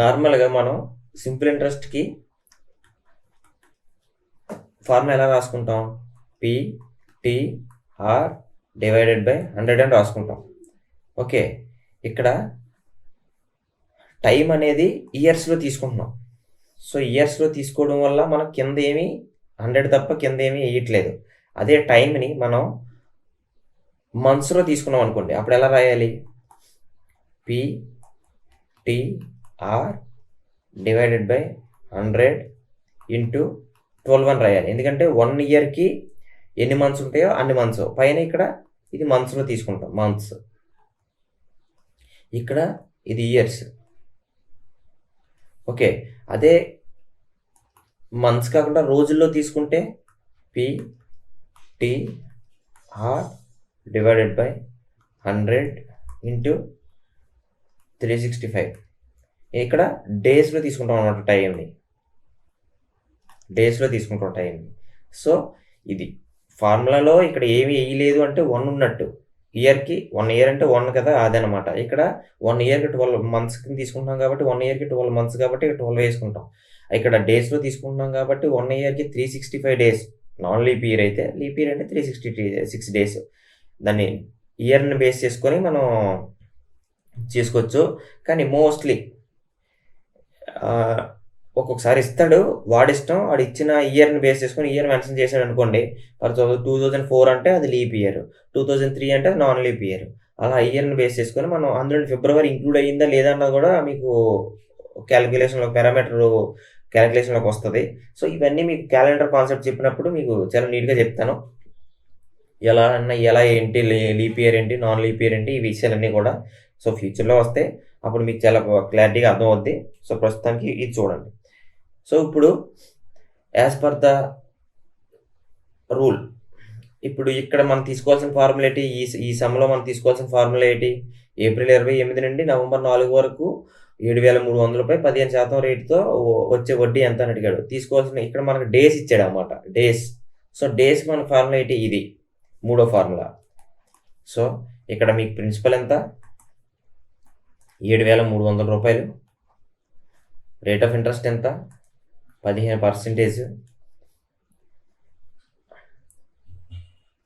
S1: నార్మల్గా మనం సింపుల్ ఇంట్రెస్ట్కి ఫార్ములా ఎలా రాసుకుంటాం? PTR డివైడెడ్ బై 100 అని రాసుకుంటాం. ఓకే, ఇక్కడ టైం అనేది ఇయర్స్లో తీసుకుంటున్నాం. సో ఇయర్స్లో తీసుకోవడం వల్ల మనం కింద ఏమి 100 తప్ప కింద ఏమీ వేయట్లేదు. అదే టైంని మనం మంత్స్లో తీసుకున్నాం అనుకోండి, అప్పుడు ఎలా రాయాలి? PTR డివైడెడ్ బై 100 into 12 అని రాయాలి. ఎందుకంటే 1 ఇయర్కి ఎన్ని మంత్స్ ఉంటాయో అన్ని మంత్స్. పైన ఇక్కడ ఇది మంత్స్లో తీసుకుంటాం, మంత్స్. ఇక్కడ ఇది ఇయర్స్. ఓకే, అదే మంత్స్ కాకుండా రోజుల్లో తీసుకుంటే PTR డివైడెడ్ బై 100 into 365. ఇక్కడ డేస్లో తీసుకుంటాం అన్నమాట, టైంని డేస్లో తీసుకుంటాం టైంని. సో ఇది ఫార్ములాలో ఇక్కడ ఏమి వేయలేదు అంటే 1 ఉన్నట్టు. ఇయర్కి 1 ఇయర్ అంటే 1 కదా, అదనమాట. ఇక్కడ 1 ఇయర్కి 12 మంత్స్ కింద తీసుకుంటాం కాబట్టి 1 ఇయర్కి 12 మంత్స్ కాబట్టి ఇక్కడ 12 వేసుకుంటాం. ఇక్కడ డేస్లో తీసుకుంటున్నాం కాబట్టి 1 ఇయర్కి 365 డేస్. నాన్ లీప్ ఇయర్ అయితే, లీప్ ఇయర్ అంటే 366 డేస్. దాన్ని ఇయర్ని బేస్ చేసుకొని మనం చేసుకోవచ్చు. కానీ మోస్ట్లీ ఒక్కొక్కసారి ఇస్తాడు, వాడిష్టం. వాడు ఇచ్చిన ఇయర్ని బేస్ చేసుకొని ఇయర్ మెన్షన్ చేశాడు అనుకోండి. ఫర్ 2004 అంటే అది లీప్ ఇయర్, 2003 అంటే అది నాన్ లీప్ ఇయర్. అలా ఇయర్ని బేస్ చేసుకొని మనం అందులో ఫిబ్రవరి ఇంక్లూడ్ అయ్యిందా లేదా అన్నది కూడా మీకు క్యాలిక్యులేషన్లో క్యాలిక్యులేషన్లోకి వస్తుంది. సో ఇవన్నీ మీకు క్యాలెండర్ కాన్సెప్ట్ చెప్పినప్పుడు మీకు చాలా నీట్గా చెప్తాను. ఎలా ఏంటి, లీప్ ఇయర్ ఏంటి, నాన్ లీప్ ఇయర్ ఏంటి, ఈ విషయాలన్నీ కూడా. సో ఫ్యూచర్లో వస్తే అప్పుడు మీకు చాలా క్లారిటీగా అర్థమవుద్ది. సో ప్రస్తుతానికి ఇది చూడండి. సో ఇప్పుడు యాజ్ పర్ ద రూల్, ఇప్పుడు ఇక్కడ మనం తీసుకోవాల్సిన ఫార్ములా ఏంటి? ఈ సమ్లో మనం తీసుకోవాల్సిన ఫార్ములా ఏంటి? ఏప్రిల్ 28 నుండి నవంబర్ 4 వరకు 7,300 రూపాయలు 15% రేటుతో వచ్చే వడ్డీ ఎంత అని అడిగాడు. తీసుకోవాల్సిన ఇక్కడ మనకు డేస్ ఇచ్చాడు అన్నమాట, డేస్. సో డేస్ మన ఫార్ములా ఏంటి? ఇది 3వ ఫార్ములా. సో ఇక్కడ మీకు ప్రిన్సిపల్ ఎంత? 7,300 రూపాయలు. రేట్ ఆఫ్ ఇంట్రెస్ట్ ఎంత? 15%.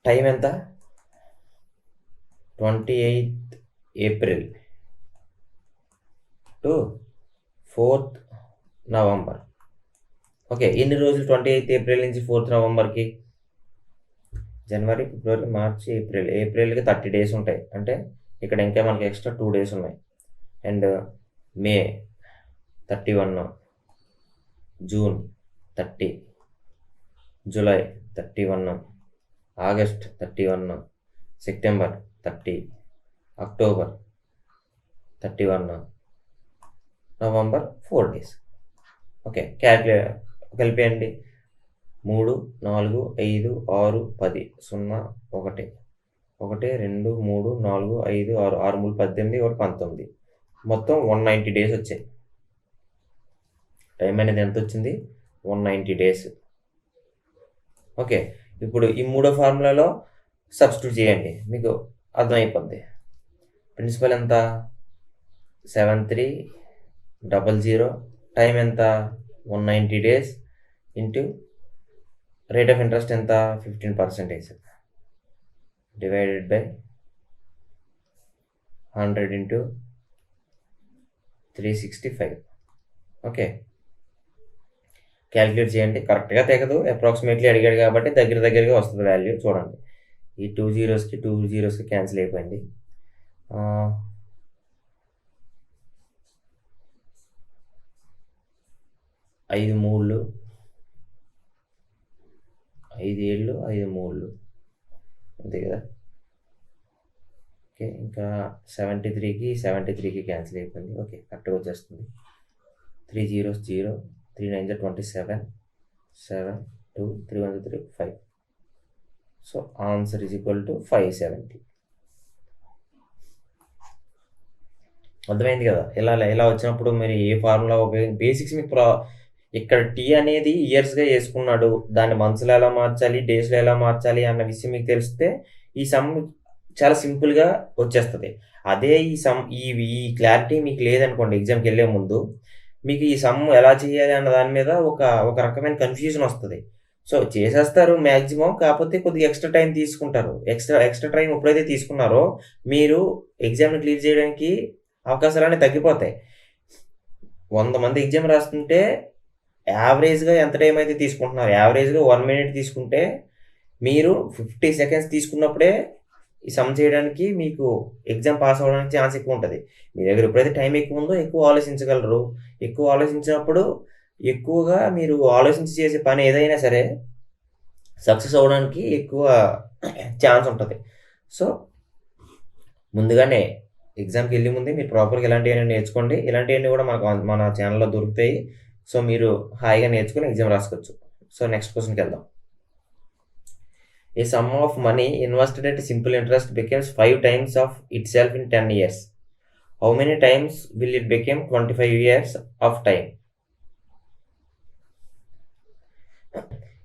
S1: టైం ఎంత? 28th April to 4th November. Okay, ఎన్ని రోజులు 28th April నుంచి 4th Novemberకి? జనవరి, ఫిబ్రవరి, మార్చి, ఏప్రిల్కి 30 days ఉంటాయి. అంటే ఇక్కడ ఇంకా మనకి ఎక్స్ట్రా 2 days ఉన్నాయి. And May 31, June 30, July 31, August 31, September 30, October 31, November 4 days. Okay, కలిపేయండి. 3, 4, 5, 6, 10, 0, 1, 1, 2, 3, 4, 5, 6, 6, 3, 18, 1, 19, మొత్తం 190 days వచ్చాయి. టైం అనేది ఎంత వచ్చింది? 190 days. ఓకే, ఇప్పుడు ఈ మూడో ఫార్ములాలో సబ్స్టిట్యూట్ చేయండి, మీకు అర్థమైపోద్ది. ప్రిన్సిపల్ ఎంత? 7300. టైం ఎంత? 190 days into rate of interest ఎంత? 15% divided by 100 into 365. Okay, calculate చేయండి. కరెక్ట్గా తెగదు, అప్రాక్సిమేట్లీ అడిగాడు కాబట్టి దగ్గరగా వస్తుంది వాల్యూ. చూడండి, ఈ 2 zeros క్యాన్సిల్ అయిపోయింది. 5 3 5 7 5 3 అంతే కదా. ఓకే, ఇంకా 73కి క్యాన్సిల్ అయిపోయింది. ఓకే, కరెక్ట్గా వచ్చేస్తుంది. 3 zeros 0, 3 9s 27, 7 2 3 1 3 5. So answer is equal to 570. అర్థమైంది కదా. ఇలా వచ్చినప్పుడు మీరు ఏ ఫార్ములా బేసిక్స్ మీకు ఇక్కడ టీ అనేది ఇయర్స్గా వేసుకున్నాడు, దాన్ని మంత్స్లో ఎలా మార్చాలి, డేస్లో ఎలా మార్చాలి అన్న విషయం మీకు తెలిస్తే ఈ సమ్ చాలా సింపుల్గా వచ్చేస్తుంది. అదే ఈ క్లారిటీ మీకు లేదనుకోండి, ఎగ్జామ్కి వెళ్ళే ముందు మీకు ఈ సమ్ ఎలా చేయాలి అన్న దాని మీద ఒక రకమైన కన్ఫ్యూజన్ వస్తుంది. సో చేసేస్తారు మ్యాక్సిమం, కాకపోతే కొద్దిగా ఎక్స్ట్రా టైం తీసుకుంటారు. ఎక్స్ట్రా టైం ఎప్పుడైతే తీసుకున్నారో మీరు ఎగ్జామ్ని క్లియర్ చేయడానికి అవకాశాలన్నీ తగ్గిపోతాయి. 100 మంది ఎగ్జామ్ రాస్తుంటే యావరేజ్గా ఎంత టైం అయితే తీసుకుంటున్నారు, యావరేజ్గా 1 minute తీసుకుంటే మీరు 50 seconds తీసుకున్నప్పుడే ఈ సమ్ చేయడానికి మీకు ఎగ్జామ్ పాస్ అవ్వడానికి ఛాన్స్ ఎక్కువ ఉంటుంది. మీ దగ్గర ఎప్పుడైతే టైం ఎక్కువ ఉందో ఎక్కువ ఆలోచించగలరు. ఎక్కువ ఆలోచించినప్పుడు ఎక్కువగా మీరు ఆలోచించి చేసే పని ఏదైనా సరే సక్సెస్ అవ్వడానికి ఎక్కువ ఛాన్స్ ఉంటుంది. సో ముందుగానే ఎగ్జామ్కి వెళ్ళే ముందే మీరు ప్రాపర్గా ఇలాంటివన్నీ నేర్చుకోండి. ఇలాంటివన్నీ కూడా మన ఛానల్లో దొరుకుతాయి. సో మీరు హాయిగా నేర్చుకుని ఎగ్జామ్ రాసుకోవచ్చు. సో నెక్స్ట్ క్వశ్చన్కి వెళ్దాం. A sum of money invested at simple interest becomes 5 times of itself in 10 years. How many times will it become 25 years of time?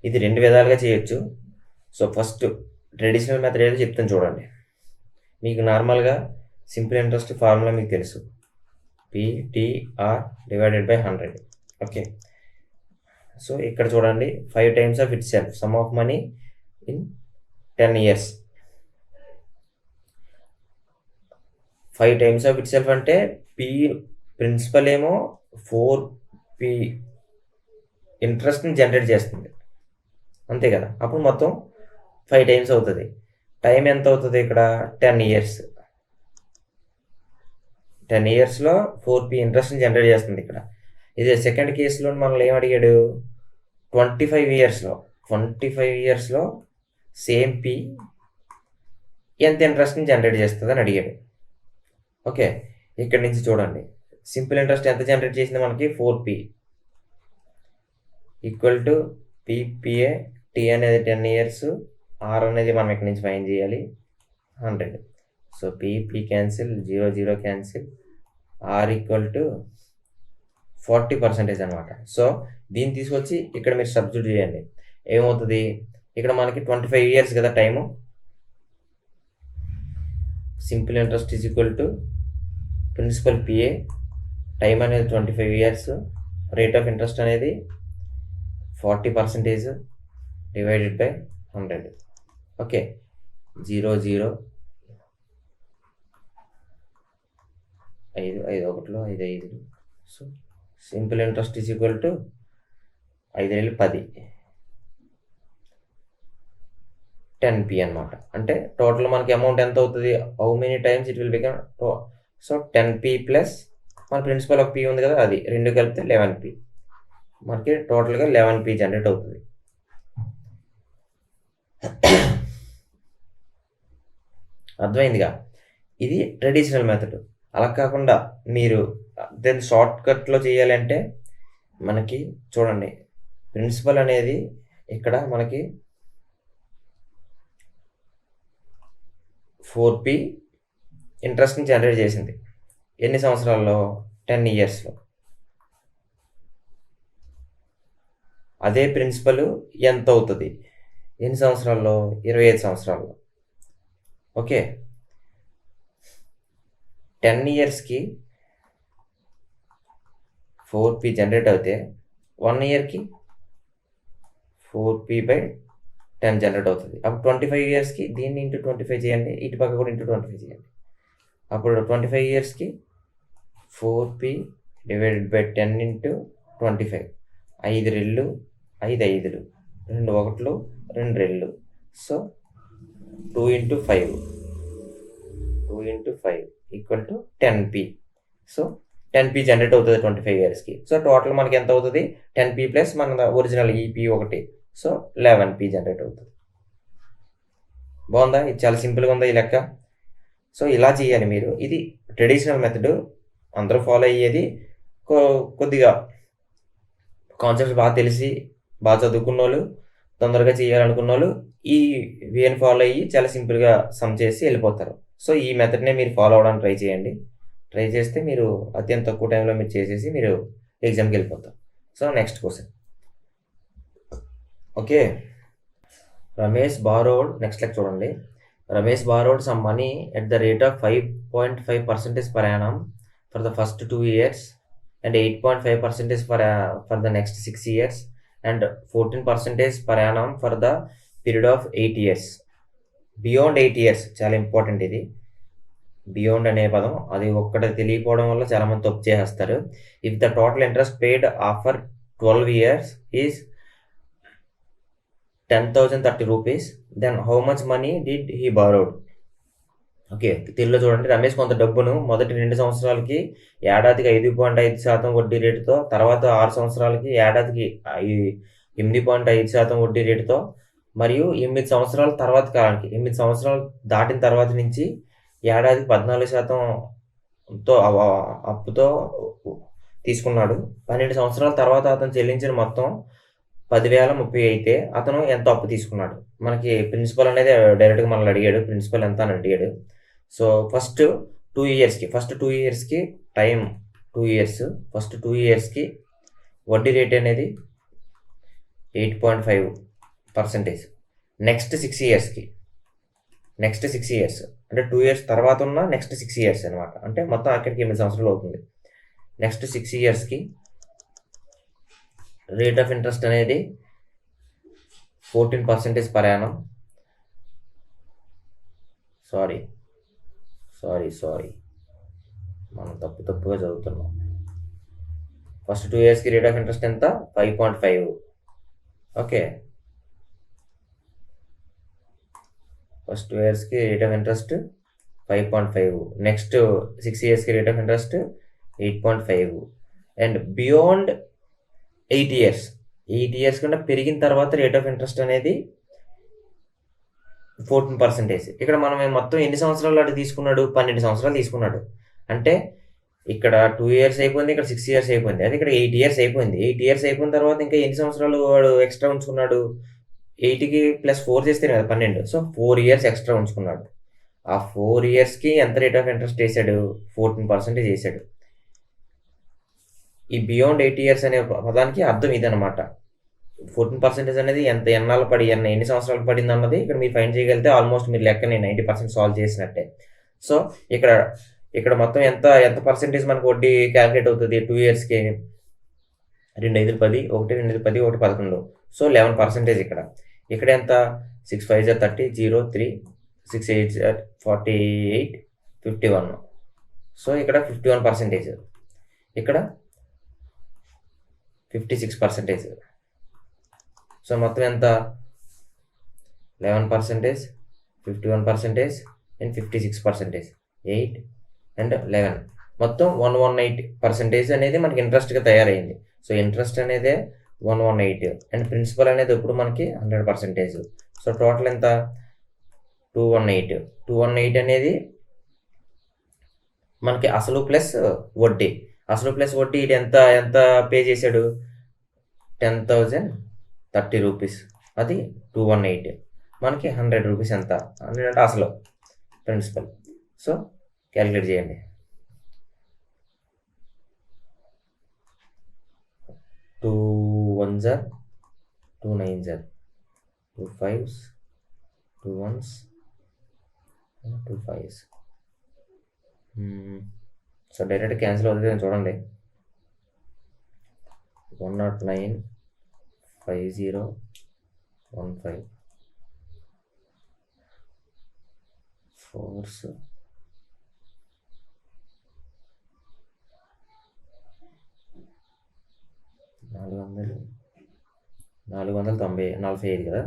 S1: ఇది 2 విధాలుగా చేయొచ్చు. సో ఫస్ట్ ట్రెడిషనల్ మెథడ్ ఏదో చెప్తాను చూడండి. మీకు నార్మల్గా సింపుల్ ఇంట్రెస్ట్ ఫార్ములా మీకు తెలుసు, PTR divided by 100. Okay, so ఇక్కడ చూడండి 5 times of itself, sum of money in 10 years. 5 times of itself అంటే P ప్రిన్సిపల్ ఏమో 4P ఇంట్రెస్ట్ని జనరేట్ చేస్తుంది, అంతే కదా. అప్పుడు మొత్తం 5 times అవుతుంది. టైం ఎంత అవుతుంది ఇక్కడ? 10 years. 10 yearsలో 4P ఇంట్రెస్ట్ని జనరేట్ చేస్తుంది ఇక్కడ. ఇదే సెకండ్ కేసులో మనల్ని ఏం అడిగాడు? 25 yearsలో సేమ్ P ఎంత ఇంట్రెస్ట్ని జనరేట్ చేస్తుంది అని అడిగాడు. ఓకే, ఇక్కడ నుంచి చూడండి, సింపుల్ ఇంట్రెస్ట్ ఎంత జనరేట్ చేసింది మనకి? 4P equal to PPA. T అనేది 10 years, R అనేది మనం ఇక్కడ నుంచి ఫైండ్ చేయాలి 100. So P cancel, 0 cancel, R equal to 40% అనమాట. సో దీన్ని తీసుకొచ్చి ఇక్కడ మీరు సబ్స్టిట్యూట్ చేయండి. ఏమవుతుంది? ఇక్కడ మనకి 25 years కదా time. Simple interest is equal to principal PA, time అనేది 25 years, రేట్ ఆఫ్ ఇంట్రెస్ట్ అనేది 40% divided by 100. Okay, 0 0 5 5 1 5 5. So simple interest is equal to 5 10 10p అనమాట. అంటే టోటల్ మనకి అమౌంట్ ఎంత అవుతుంది, how many times it will become. So 10p plus మన principal ఒక p ఉంది కదా, అది 2 కలిపితే 11p. మనకి టోటల్గా 11p జనరేట్ అవుతుంది. అర్థమైందిగా, ఇది ట్రెడిషనల్ మెథడ్. అలా కాకుండా మీరు దాన్ని షార్ట్ కట్లో చేయాలంటే మనకి చూడండి, ప్రిన్సిపల్ అనేది ఇక్కడ మనకి 4p ఇంట్రెస్ట్ని జనరేట్ చేసింది. ఎన్ని సంవత్సరాల్లో? 10 ఇయర్స్లో. అదే ప్రిన్సిపల్ ఎంత అవుతుంది ఎన్ని సంవత్సరాల్లో? 25 సంవత్సరాల్లో. ఓకే, 10 ఇయర్స్కి 4p జనరేట్ అవుతే 1 ఇయర్కి 4p/10 జనరేట్ అవుతుంది. అప్పుడు 25 ఇయర్స్కి దీన్ని ఇంటూ 25 చేయండి, ఇటు పక్క కూడా ఇంటూ 25 చేయండి. అప్పుడు 25 ఇయర్స్కి 4p డివైడెడ్ బై 10 ఇంటూ 25. 5 రెళ్ళు 5 5లు, 2 1లు 2 రెళ్ళు. So 2 into 5 equal to 10p. So 10p generate అవుతుంది 25 ఇయర్స్కి. సో టోటల్ మనకి ఎంత అవుతుంది? 10p ప్లస్ మన ఒరిజినల్ EP ఒకటి, సో 11p జనరేట్ అవుతుంది. బాగుందా? ఇది చాలా సింపుల్గా ఉందా ఈ లెక్క? సో ఇలా చేయాలి మీరు. ఇది ట్రెడిషనల్ మెథడ్, అందరూ ఫాలో అయ్యేది. కొద్దిగా కాన్సెప్ట్స్ బాగా తెలిసి బాగా చదువుకున్న వాళ్ళు, తొందరగా చేయాలనుకున్న వాళ్ళు ఈ వేని ఫాలో అయ్యి చాలా సింపుల్గా సమ్ చేసి వెళ్ళిపోతారు. సో ఈ మెథడ్నే మీరు ఫాలో అవ్వడానికి ట్రై చేయండి. ట్రై చేస్తే మీరు అత్యంత తక్కువ టైంలో మీరు చేసేసి మీరు ఎగ్జామ్కి వెళ్ళిపోతారు. So next question. Okay, Ramesh borrowed, next లెక్క చూడండి. Ramesh borrowed some money at the rate of 5.5% per annum for the first 2 years and 8.5% for the next 6 years and 14% per annum for the period of 8 years. Beyond 8 years చాలా important. ఇది beyond అనే పదం అది ఒక్కటి తెలియకపోవడం వల్ల చాలా మంది తప్పు చేసేస్తారు. If the total interest paid after 12 years ఈజ్ 10,030 rupees, then how much money did he borrowed. Okay, తెలుగులో చూడండి. రమేష్ కొంత డబ్బును మొదటి 2 సంవత్సరాలకి ఏడాదికి 5.5% వడ్డీ రేటుతో, తర్వాత 6 సంవత్సరాలకి ఏడాదికి 8.5% వడ్డీ రేటుతో, మరియు 8 సంవత్సరాల తర్వాత కాలానికి 8 సంవత్సరాలు దాటిన తర్వాత నుంచి ఏడాదికి 14%తో అప్పుతో తీసుకున్నాడు. 12 సంవత్సరాల తర్వాత అతను చెల్లించిన మొత్తం 10,030 అయితే అతను ఎంత అప్పు తీసుకున్నాడు. మనకి ప్రిన్సిపల్ అనేది డైరెక్ట్గా మనల్ని అడిగాడు, ప్రిన్సిపల్ ఎంత అని అడిగాడు. సో ఫస్ట్ 2 ఇయర్స్కి టైం 2 years. ఫస్ట్ 2 yearsకి వడ్డీ రేట్ అనేది 8.5%. నెక్స్ట్ 6 yearsకి, నెక్స్ట్ 6 years అంటే 2 years తర్వాత ఉన్న నెక్స్ట్ 6 years అనమాట. అంటే మొత్తం అక్కడికి 8 సంవత్సరాలు అవుతుంది. నెక్స్ట్ 6 yearsకి రేట్ ఆఫ్ ఇంట్రెస్ట్ అనేది 14% per annum. సారీ మనం తప్పుగా చదువుతున్నాం. ఫస్ట్ 2 yearsకి రేట్ ఆఫ్ ఇంట్రెస్ట్ ఎంత? 5.5. ఓకే, ఫస్ట్ 2 yearsకి రేట్ ఆఫ్ ఇంట్రెస్ట్ 5.5. నెక్స్ట్ 6 yearsకి rate of interest 8.5. And beyond 8 years కన్నా పెరిగిన తర్వాత రేట్ ఆఫ్ ఇంట్రెస్ట్ అనేది 14%. ఇక్కడ మనం మొత్తం ఎన్ని సంవత్సరాలు అటు తీసుకున్నాడు? 12 సంవత్సరాలు తీసుకున్నాడు. అంటే ఇక్కడ 2 years అయిపోయింది, ఇక్కడ 6 years అయిపోయింది, అది ఇక్కడ 8 years అయిపోయింది. 8 years అయిపోయిన తర్వాత ఇంకా ఎన్ని సంవత్సరాలు వాడు ఎక్స్ట్రా ఉంచుకున్నాడు? 8కి ప్లస్ 4 చేస్తే కదా 12. సో 4 years ఎక్స్ట్రా ఉంచుకున్నాడు. ఆ 4 yearsకి ఎంత రేట్ ఆఫ్ ఇంట్రెస్ట్ వేసాడు? 14% చేశాడు. ఈ బియాండ్ 8 years అనే పదానికి అర్థం ఇదనమాట. 14% అనేది ఎన్ని సంవత్సరాలు పడింది అన్నది ఇక్కడ మీరు ఫైండ్ చేయగలిగితే ఆల్మోస్ట్ మీరు లెక్కని 90% సాల్వ్ చేసినట్టే. సో ఇక్కడ మొత్తం ఎంత పర్సెంటేజ్ మనకు వడ్డీ క్యాలిక్యులేట్ అవుతుంది 2 yearsకి? 2 5 10, 1 2 5 10, 1 11. సో 11% ఇక్కడ. ఇక్కడ ఎంత? 6 5 30, 0 3, 6 8 48, 51. సో ఇక్కడ 51%. ఇక్కడ 56%. సో మొత్తం ఎంత? 11%, 51% అండ్ 56%. 8 అండ్ 11 మొత్తం 118% అనేది మనకి ఇంట్రెస్ట్గా తయారైంది. సో ఇంట్రెస్ట్ అనేది 118 అండ్ ప్రిన్సిపల్ అనేది ఇప్పుడు మనకి 100%. సో టోటల్ ఎంత? 218. 218 అనేది మనకి అసలు ప్లస్ వడ్డీ. అసలు ప్లస్ వడ్డీ ఇది ఎంత ఎంత పే చేశాడు? 10,030 రూపీస్. అది 218. మనకి 100 రూపీస్ ఎంత? 100 అంటే అసలు ప్రిన్సిపల్. సో క్యాలిక్యులేట్ చేయండి. 2 1s are 2 9s are 2 5s 2 1s 2 5s. So direct cancel అవుతుంది చూడండి. 109 50 15 4s 490 కదా.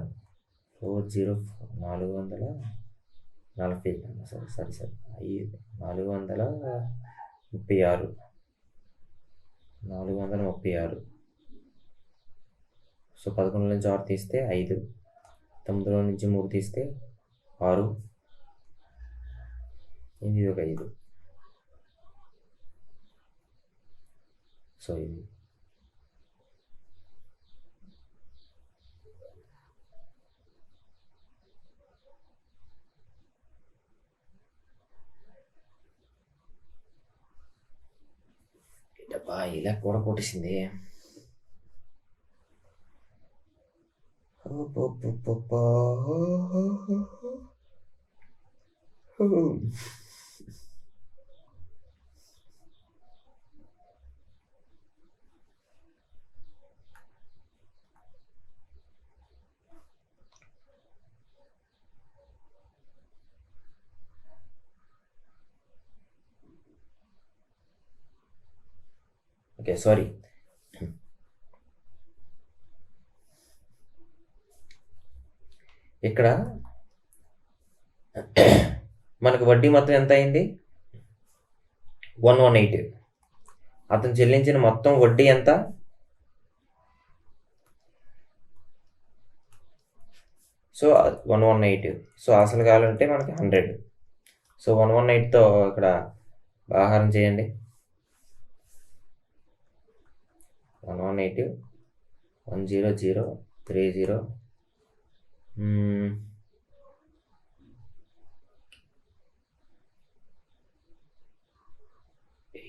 S1: 40 440 సరే 436. సో 11 నుంచి 6 తీస్తే 5, 9 నుంచి 3 తీస్తే 6, ఇది ఒక 5. సో ఇది ఇలా కూడా కొట్టేసింది. Okay sorry. ఇక్కడ మనకు వడ్డీ మొత్తం ఎంత అయింది? 118. అతను చెల్లించిన మొత్తం వడ్డీ ఎంత? సో 118. సో అసలు కావాలంటే మనకి 100. సో 118తో ఇక్కడ ఆహారం చేయండి. 118 100 30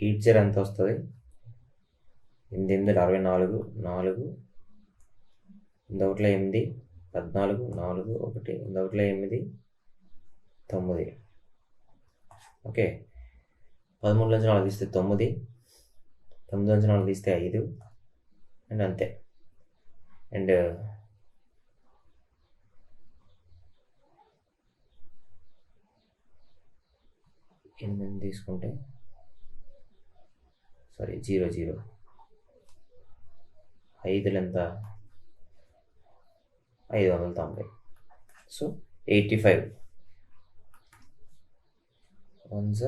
S1: 8 ఎంత వస్తుంది? 8 64 4 ఇంకొకటిలో 8 14 4 1 ఇంకొకటిలో 8 9. ఓకే 13 నుంచి 4 తీస్తే 9, 9 నుంచి 4 తీస్తే 5 అండ్ అంతే. అండ్ 8 తీసుకుంటే 0 5 ఎంత? 590. So 85 1s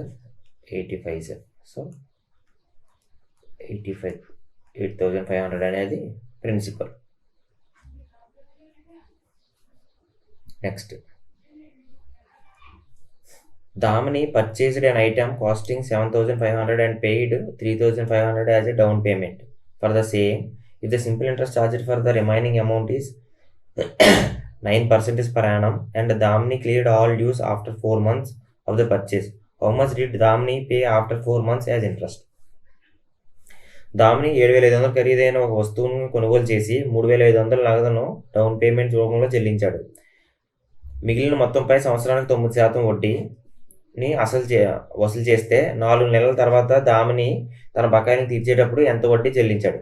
S1: 85. సో 8,500 అనేది principal. Next, Damini purchased an item costing 7,500 and paid 3,500 as a down payment for the same. If the simple interest charged for the remaining amount is 9% per annum and Damini cleared all dues after 4 months of the purchase, how much did Damini pay after 4 months as interest? Damini 7,500 ఖరీదైన ఒక వస్తువును కొనుగోలు చేసి 3,500 నగదును down payment రూపంలో చెల్లించాడు. మిగిలిన మొత్తంపై సంవత్సరానికి 9% వడ్డీని వసూలు చేస్తే 4 నెలల తర్వాత దామిని తన బకాయిని తీర్చేటప్పుడు ఎంత వడ్డీ చెల్లించాడు?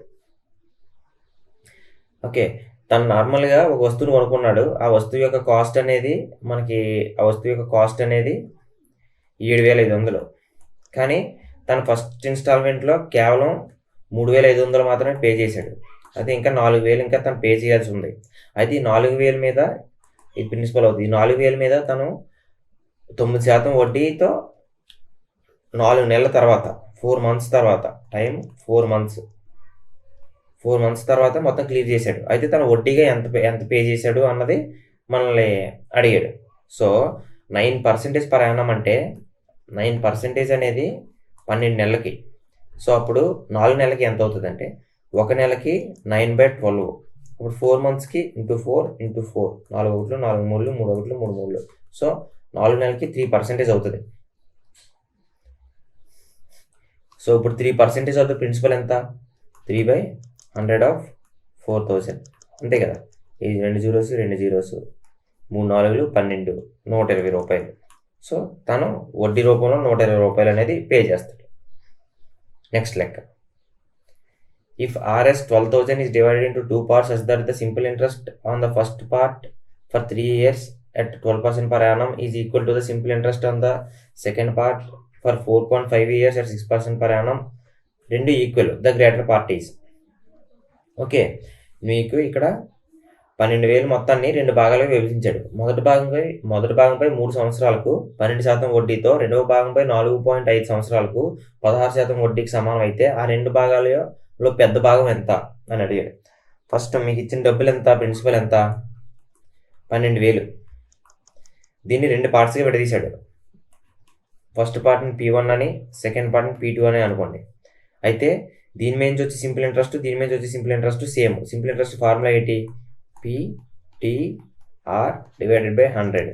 S1: ఓకే. తను నార్మల్‌గా ఒక వస్తువుని కొనుక్కున్నాడు. ఆ వస్తువు యొక్క కాస్ట్ అనేది 7,500. కానీ తను ఫస్ట్ ఇన్‌స్టాల్‌మెంట్‌లో కేవలం 3,500 మాత్రమే పే చేశాడు. అయితే ఇంకా 4,000 ఇంకా తను పే చేయాల్సి ఉంది. అయితే ఈ 4,000 మీద ఈ ప్రిన్సిపల్ అవుద్ది. ఈ 4,000 మీద తను 9% వడ్డీతో 4 నెలల తర్వాత 4 మంత్స్ తర్వాత టైం 4 మంత్స్. 4 మంత్స్ తర్వాత మొత్తం క్లియర్ చేశాడు. అయితే తను వడ్డీగా ఎంత పే చేశాడు అన్నది మనల్ని అడిగాడు. సో 9% పర్ యానం అంటే 9% అనేది 12 నెలలకి. సో అప్పుడు 4 నెలలకి ఎంత అవుతుందంటే ఒక నెలకి 9/12. ఇప్పుడు 4 మంత్స్కి ఇంటూ 4 ఇంటూ 4 4 ఒకట్లు 4 మూడులు 3 ఒకట్లు 3 మూడులు. సో 4 నెలలకి 3% అవుతుంది. సో ఇప్పుడు 3% ఆఫ్ ద ప్రిన్సిపల్ ఎంత? 3/100 ఆఫ్ 4,000 అంతే కదా. ఈ 2 జీరోస్ 2 జీరోస్ 3 4లు 12 120 రూపాయలు. సో తను వడ్డీ రూపంలో 120 రూపాయలు అనేది పే చేస్తాడు. నెక్స్ట్ లెక్క. If Rs 12,000 is divided into 2 parts such that the simple interest on the first part for 3 years at 12% per annum is equal to the simple interest on the second part for 4.5 years at 6% per annum, రెండు equal, the greater parties. Okay, మీకు ఇక్కడ 12,000 మొత్తాన్ని 2 భాగాలుగా విభజించాడు. మొదటి భాగంపై 3 సంవత్సరాలకు 12% వడ్డీతో, రెండవ భాగంపై 4.5 సంవత్సరాలకు 16% వడ్డీకి సమానం అయితే ఆ 2 భాగాలలో పెద్ద భాగం ఎంత అని అడిగాడు. ఫస్ట్ మీకు ఇచ్చిన డబ్బులు ఎంత? ప్రిన్సిపల్ ఎంత? 12,000. దీన్ని 2 పార్ట్స్గా విడదీశాడు. ఫస్ట్ పార్ట్ని P1 అని, సెకండ్ పార్ట్ని P2 అని అనుకోండి. అయితే దీని మీద వచ్చి సింపుల్ ఇంట్రెస్ట్, దీని మీద వచ్చి simple interest same. Simple interest formula ఏంటి? PTR divided by 100.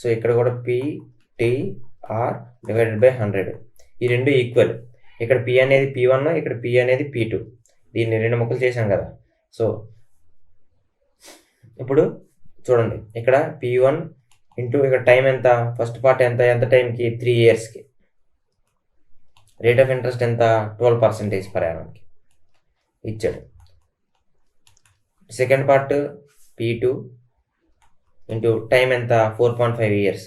S1: సో ఇక్కడ కూడా PTR డివైడెడ్ బై 100. ఈ రెండు ఈక్వల్. ఇక్కడ P అనేది P1, ఇక్కడ P అనేది P2. దీన్ని 2 ముక్కలు చేశాం కదా. సో ఇప్పుడు చూడండి, ఇక్కడ P1 ఇంటూ ఇక్కడ టైం ఎంత? ఫస్ట్ పార్ట్ ఎంత టైంకి? 3 ఇయర్స్కి. రేట్ ఆఫ్ ఇంట్రెస్ట్ ఎంత? 12% పర్ యానంకి ఇచ్చాడు. Second part P2 into time ఎంత? 4.5 ఇయర్స్.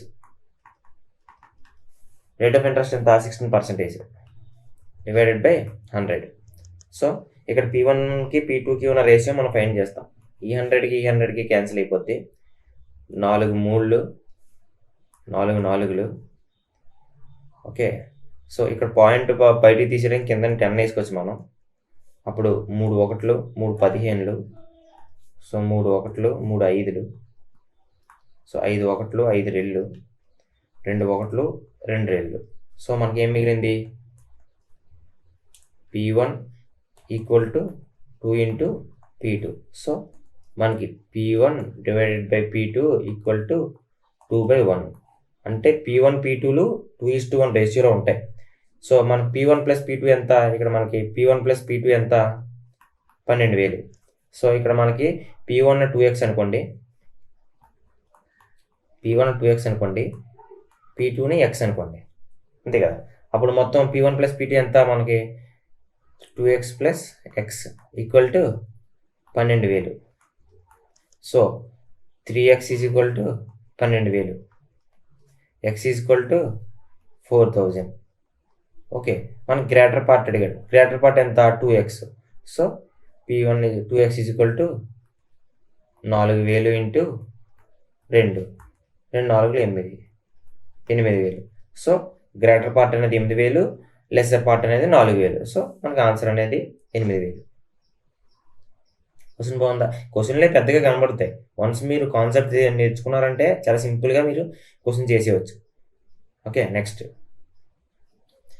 S1: రేట్ ఆఫ్ ఇంట్రెస్ట్ ఎంత? 16% డివైడెడ్ బై 100. సో ఇక్కడ P1కి P2కి ఉన్న రేషియో మనం ఫైండ్ చేస్తాం. ఈ 100కి ఈ 100కి క్యాన్సిల్ అయిపోద్ది. 4 3లు 4 4లు. ఓకే, సో ఇక్కడ పాయింట్ బయటికి తీసేయడానికి కింద 10 వేసుకోవచ్చు మనం. అప్పుడు 3 1లు 3 15లు. సో 3 1లు 3 5లు. సో 5 1లు 5 2లు 2 1లు 2 2లు. సో మనకి ఏం మిగిలింది? P1 equal to 2 into P2. So మనకి P1 divided by P2 equal to 2/1. అంటే P1 P2లు 2:1 రేషియోలో ఉంటాయి. సో మనకి P1 ప్లస్ P2 ఎంత? ఇక్కడ మనకి P1 ప్లస్ P2 ఎంత? 12,000. సో ఇక్కడ మనకి P1 2x అనుకోండి, P1 2x అనుకోండి, P2ని x అనుకోండి, అంతే కదా. అప్పుడు మొత్తం P1 ప్లస్ P2 ఎంత? మనకి 2x plus x equal to 12,000. So 3x is equal to 12,000, x is equal to 4,000. Okay, మనకి గ్రేటర్ పార్ట్ అడిగాడు. గ్రేటర్ పార్ట్ ఎంత? 2x. So P1 2x is equal to 4,000 into 2 4లు 8,000. So greater part అనేది 8,000, lesser part అనేది 4,000. So మనకి answer అనేది 8,000. Question బాగుందా? క్వశ్చన్లే పెద్దగా కనబడతాయి. వన్స్ మీరు కాన్సెప్ట్ నేర్చుకున్నారంటే చాలా సింపుల్గా మీరు క్వశ్చన్ చేసేయచ్చు. Okay, next.